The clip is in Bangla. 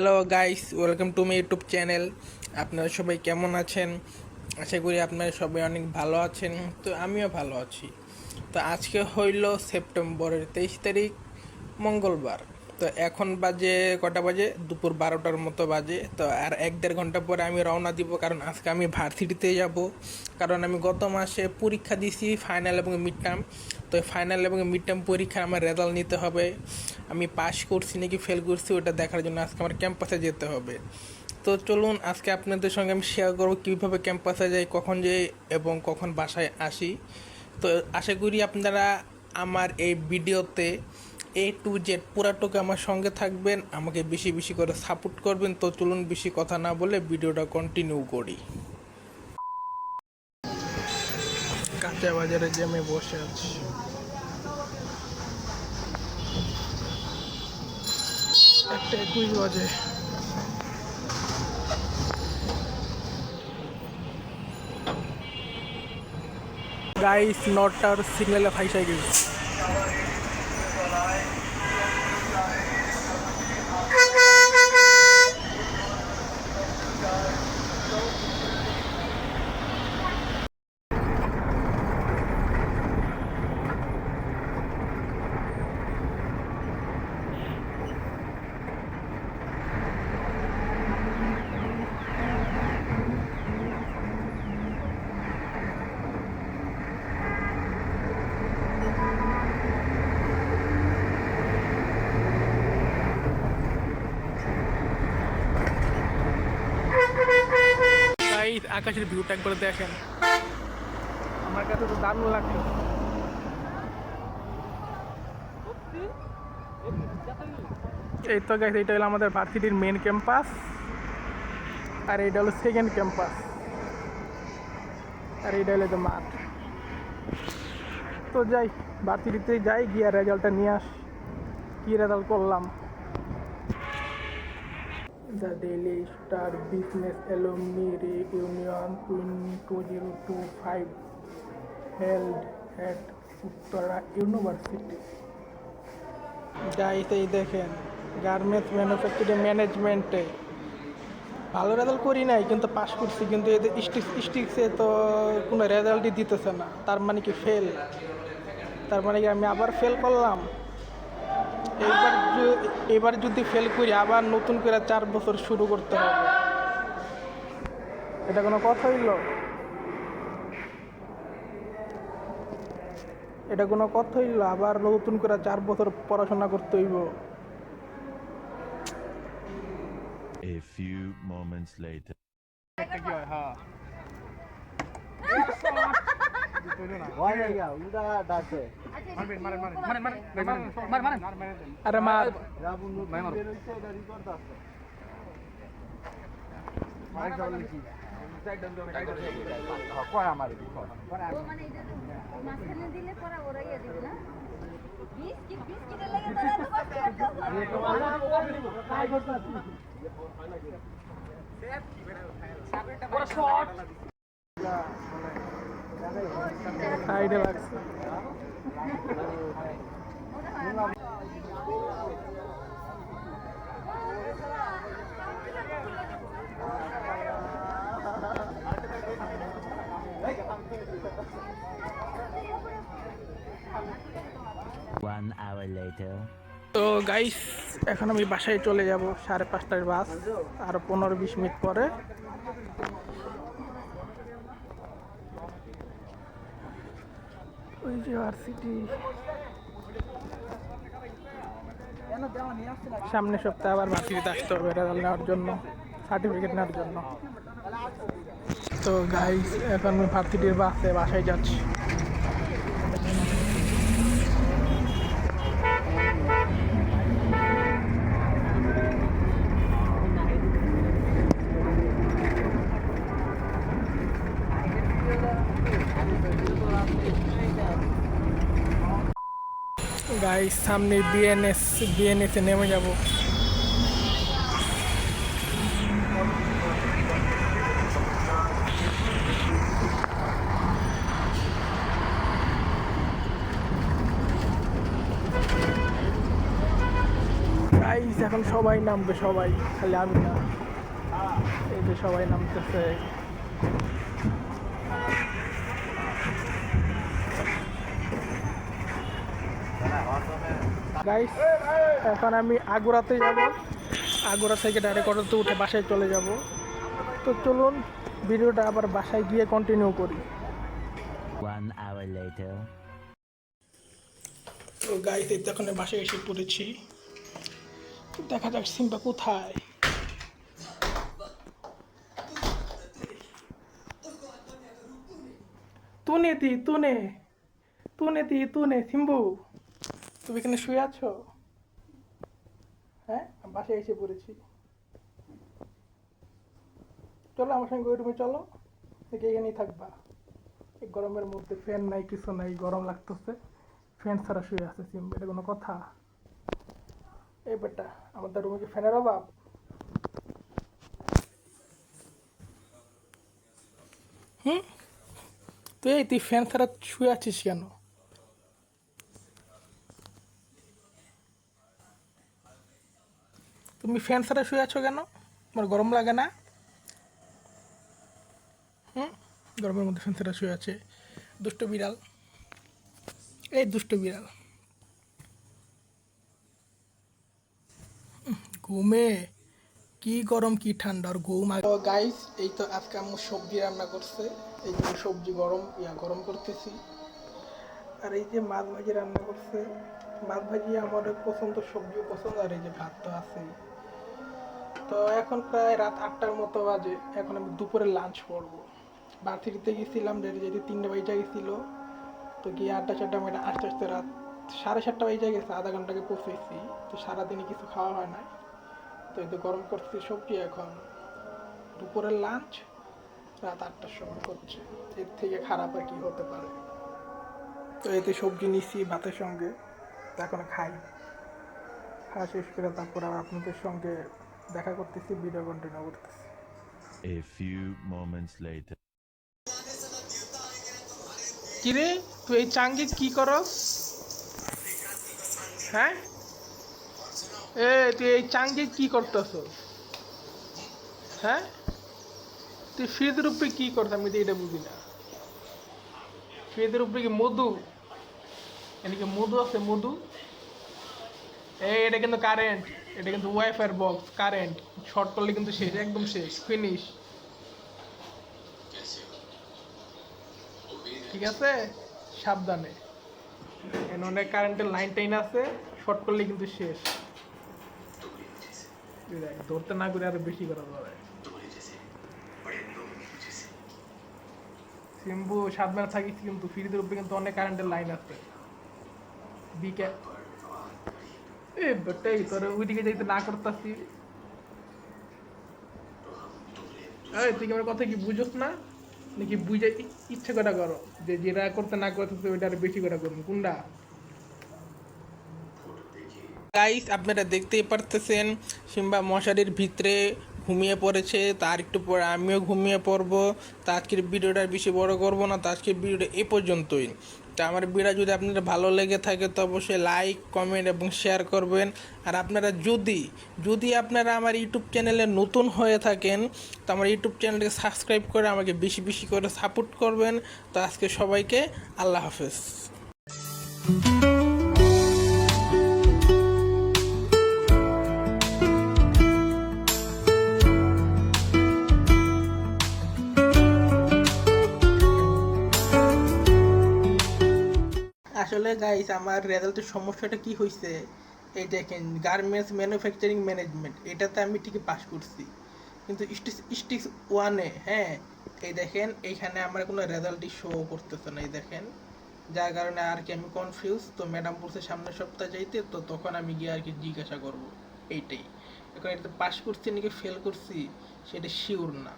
Hello guys, welcome to my YouTube channel. আপনারা সবাই কেমন আছেন? আশা করি আপনারা সবাই অনেক ভালো আছেন। তো আমিও ভালো আছি। তো আজকে হইল সেপ্টেম্বরের 23 তারিখ, মঙ্গলবার। তো এখন বাজে কটা বাজে? দুপুর 12টার মতো বাজে। তো আর 1-1.5 ঘন্টা পরে আমি রওনা দিব, কারণ আজকে আমি ভার্সিটিতে যাব। কারণ আমি গত মাসে পরীক্ষা দিছি, ফাইনাল এবং মিড টার্ম। তো ফাইনাল এবং মিড টার্ম পরীক্ষা আমার রেজাল্ট নিতে হবে। আমি পাস করছি নাকি ফেল করছি ওটা দেখার জন্য আজকে আমার ক্যাম্পাসে যেতে হবে। তো চলুন আজকে আপনাদের সঙ্গে আমি শেয়ার করবো কীভাবে ক্যাম্পাসে যাই, কখন যাই এবং কখন বাসায় আসি। তো আশা করি আপনারা আমার এই ভিডিওতে A to Z পুরাটুকু আমার সঙ্গে থাকবেন, আমাকে বেশি বেশি করে সাপোর্ট করবেন। তো চলুন বেশি কথা না বলে ভিডিওটা কন্টিনিউ করি। কাঁচা বাজারে জ্যামে বসে আছি। একটা 21 বাজে। গাইস, নটার সিগন্যালে ফাইসাই গেছি। গাইস, আকাশের ভিউটা একবার দেখেন, আমার কাছে তো দারুণ লাগতো। এই তো গাইস, এটা হলো আমাদের ভার্সিটির মেন ক্যাম্পাস, আর এইটা হলো সেকেন্ড ক্যাম্পাস, আর এইটা হলো যে মাঠ। তো যাই, ভার্সিটিতে যাই, গিয়ে রেজাল্টটা নিয়ে আসি, কী রেজাল্ট করলাম। The Daily Star Business Alumni Reunion 2025 held at Uttara University. Guys, এই দেখেন, গার্মেন্টস ম্যানুফ্যাকচারিং ম্যানেজমেন্টে ভালো রেজাল্ট করি নাই, কিন্তু পাস করছি। কিন্তু এদের স্টিক্সে তো কোনো রেজাল্টই দিতেছে না। তার মানে কি ফেল? তার মানে কি আমি আবার ফেল করলাম? এবার যদি ফেল করি, আবার নতুন করে 4 বছর শুরু করতে হবে। এটা কোনো কথা হইল? এটা কোনো কথা হইল? আবার নতুন করে 4 বছর পড়াশোনা করতে হইব। A few moments later. আরে মার। সাইডে লাগছে। One hour later. তো গাইস, এখন আমি বাসায় চলে যাব। 5:30টার বাস, আরো 15-20 মিনিট পরে। ওই যে ভার্সিটি, সামনের সপ্তাহে আবার ভার্সিটিতে আসতে হবে রেজাল্ট নেওয়ার জন্য, সার্টিফিকেট নেওয়ার জন্য। তো গাইস, এখন আমি ভার্সিটির বাসে বাসায় যাচ্ছি। গাইস, সামনে বিএনএসে নেমে যাব। গাইস, এখন সবাই নামবে, সবাই, খালি আমি না। এই যে সবাই নামতেছে। গাইস, এখন আমি আগুরাতে যাব। আগুরা থেকে ডাইরেক্ট অটোতে উঠে বাসায় চলে যাব। তো চলুন ভিডিওটা আবার বাসায় গিয়ে কন্টিনিউ করি। 1 hour later. তো গাইস, এই তো এখন বাসায় এসে পড়েছি। দেখা যাক সিম্বা কোথায়। তুনে সিম্বু, তুমি এখানে শুয়ে আছো? হ্যাঁ, আমি বাসায় এসে পড়েছি। চলো আমার সঙ্গে ওই রুমে চলো, দেখে এখানেই থাকবা। এই গরমের মধ্যে ফ্যান নাই, কিছু নাই, গরম লাগতেছে। ফ্যান ছাড়া শুয়ে আছে সিম্বু, এটা কোনো কথা? এই বেটা, আমাদের রুমে কি ফ্যানের অভাব? হুম, তুই ফ্যান ছাড়া শুয়ে আছিস কেন? তুমি ফ্যান ছাড়া শুয়ে আছো কেন? তোমার গরম লাগে না? হুম, গরমের মধ্যে ফ্যান ছাড়া শুয়ে আছে দুষ্ট বিড়াল। এই দুষ্ট বিড়াল ঘুমে, কি গরম কি ঠান্ডা, আর ঘুম। তো গাইস, এই তো আজকে আম্মু সবজি রান্না করছে। এই যে সবজি গরম করতেছি। আর এই যে মাছ ভাজি রান্না করছে। মাছ ভাজি আমার পছন্দ, সবজিও পছন্দ, আর এই যে ভাত তো আছেই। তো এখন প্রায় রাত 8টার মতো বাজে। এখন আমি দুপুরে লাঞ্চ করবো। ভার্সিটিতে গেছিলাম, যেতে যেতে 3টা বেজে গেছিলো। তো গিয়ে 8টা মেয়েটা আস্তে আস্তে রাত 7:30 বেজে গেছে, আধা ঘন্টাকে পৌঁছেছি। তো সারাদিনে কিছু খাওয়া হয় না। তো এই তো গরম করছি সবজি, এখন দুপুরের লাঞ্চ রাত 8টার সময় করছে। এর থেকে খারাপ আর কি হতে পারে? তো এতে সবজি নিচ্ছি ভাতের সঙ্গে। তো এখন খাই। খাওয়া শেষ করে তারপর আবার আপনাদের সঙ্গে দেখা করতেছি, ভিডিও কন্টিনিউ করতেছি। A few moments later. কিরে, তুই এই চাঙ্গে কি করস? হ্যাঁ, তুই এই চাঙ্গে কি করতেছ? হ্যাঁ, তুই ফ্রিজের উপরে কি করছ? আমি তো এটা বুঝি না। ফ্রিজের উপরে কি মধু? এদিকে মধু আছে, মধু। এটা কিন্তু কারেন্ট, এটা কিন্তু ওয়াইফাই বক্স, কারেন্ট শর্ট করলে কিন্তু শেষ, একদম শেষ, ফিনিশ। ঠিক আছে, সাবধানে। এখানে অনেক কারেন্টের লাইন টাইন আছে, শর্ট করলে কিন্তু শেষ। ধরতে না করে আরো বেশি করা যাবে। সিম্বু, সাবধানে থাকিস কিন্তু, ফ্রিজের উপরে কিন্তু অনেক কারেন্টের লাইন আছে। বিকে বেটাই, তোর ওইদিকে যাইতে না করতাছি। তুই কি আমার কথা কি বুঝোস না নাকি? বুঝে ইচ্ছে করা করো, যে যেটা করতে না করতেছে ওইটা আরো বেশি করে করুন কোনটা? গাইস, আপনারা দেখতেই পারতেছেন সিম্বা মশারির ভিতরে ঘুমিয়ে পড়েছে। তার একটু পরে আমিও ঘুমিয়ে পড়বো। তো আজকের ভিডিওটা বেশি বড় করবো না। তো আজকের ভিডিওটা এ পর্যন্তই। তো আমার ভিডিও যদি আপনাদের ভালো লেগে থাকে তো অবশ্যই লাইক, কমেন্ট এবং শেয়ার করবেন। আর আপনারা যদি আপনারা আমার ইউটিউব চ্যানেলে নতুন হয়ে থাকেন তো আমার ইউটিউব চ্যানেলটাকে সাবস্ক্রাইব করে আমাকে বেশি বেশি করে সাপোর্ট করবেন। তো আজকে সবাইকে আল্লাহ হাফেজ। আসলে গাইস, আমার রেজাল্টের সমস্যাটা কি হয়েছে, এই দেখেন, গার্মেন্টস ম্যানুফ্যাকচারিং ম্যানেজমেন্ট, এটাতে আমি ঠিকই পাস করছি, কিন্তু স্টিক্স ওয়ানে, হ্যাঁ, এই দেখেন এইখানে আমার কোনো রেজাল্টই শো করতেছে না, এই দেখেন। যার কারণে আর কি আমি কনফিউজ। তো ম্যাডাম বলছে সামনের সপ্তাহে যাইতে, তো তখন আমি গিয়ে আর কি জিজ্ঞাসা করবো। এইটাই, এখন এটা পাস করছি নাকি ফেল করছি সেটা শিওর না।